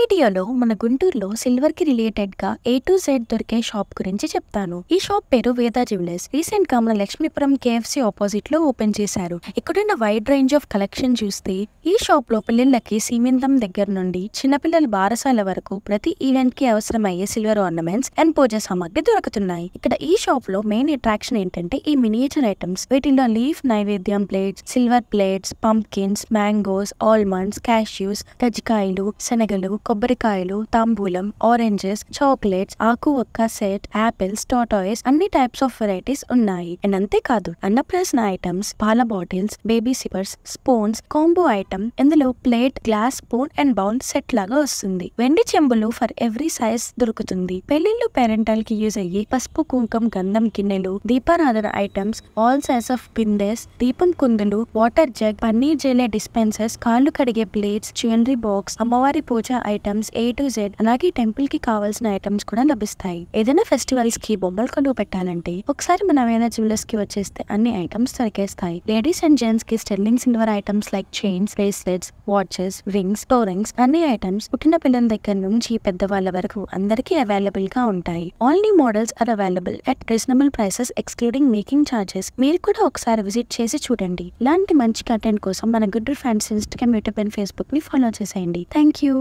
వీడియోలో మన గుంటూరులో సిల్వర్ కి రిలేటెడ్ గా A to Z దొరికే షాప్ గురించి చెప్తాను. ఈ షాప్ పేరు వేద జ్యువెలర్స్. రీసెంట్ గా మన లక్ష్మీపురం KFC ఆపోజిట్ లో ఓపెన్ చేశారు. ఇక్కడున్న వైడ్ రేంజ్ ఆఫ్ కలెక్షన్ చూస్తే ఈ షాప్ లో పిల్లలకి సీమంతం దగ్గర నుండి చిన్నపిల్లల బారసాల వరకు ప్రతి ఈవెంట్ కి అవసరమయ్యే సిల్వర్ ఆర్నమెంట్స్ అండ్ పూజ సామాగ్రి దొరుకుతున్నాయి. ఇక్కడ ఈ షాప్ లో మెయిన్ అట్రాక్షన్ ఏంటంటే ఈ మినియేచర్ ఐటమ్స్. వీటిలో లీఫ్ నైవేద్యం plates, silver plates, pumpkins, mangoes, almonds, cashews, కజ్జికాయలు, శనగలు, కొబ్బరికాయలు, తాంబూలం, ఆరెంజెస్, చాక్లెట్స్, ఆకు ఒక్క సెట్, యాపిల్స్, టాటాయిస్ అన్ని టైప్స్ ఆఫ్ వెరైటీస్ ఉన్నాయి. అండ్ అంతేకాదు అన్నప్రాసన ఐటమ్స్, పాల bottles, baby sippers, spoons, combo item. ఇందులో plate, glass, spoon and bowl set లాగా వస్తుంది. వెండి చెంబులు ఫర్ ఎవ్రీ సైజ్ దొరుకుతుంది. పెళ్లిళ్ళు, పేరెంటల్ కి యూజ్ అయ్యి పసుపు, కుంకం, గంధం గిన్నెలు, దీపారాధన ఐటమ్స్, ఆల్ సైజ్ ఆఫ్ బిందెస్, దీపం కుందులు, వాటర్ జగ్, పన్నీర్ జెలే డిస్పెన్సర్స్, కాళ్ళు కడిగే ప్లేట్స్, జ్యువెలరీ బాక్స్, అమ్మవారి పూజ ఐటమ్స్ A to Z, అలాగే టెంపుల్ కి కావాల్సిన ఐటమ్స్ కూడా లభిస్తాయి. ఏదైనా ఫెస్టివల్స్ కి బొమ్మలు కొలువు పెట్టాలంటే ఒకసారి మన వేద జ్యువెలర్స్ కి వచ్చేస్తే అన్ని ఐటమ్స్ దొరికేస్తాయి. లేడీస్ అండ్ జెంట్స్ కి sterling silver items like chains, bracelets, watches, rings, toe rings అన్ని ఐటమ్స్ పుట్టిన పిల్లల దగ్గర నుంచి పెద్దవాళ్ళ వరకు అందరికీ అవైలబుల్ గా ఉంటాయి. All new models are available at reasonable prices excluding making charges. మీరు కూడా ఒకసారి విజిట్ చేసి చూడండి. ఇలాంటి మంచి కంటెంట్ కోసం మన good fans Instagram, YouTube and Facebook ని ఫాలో చేసేయండి. Thank you.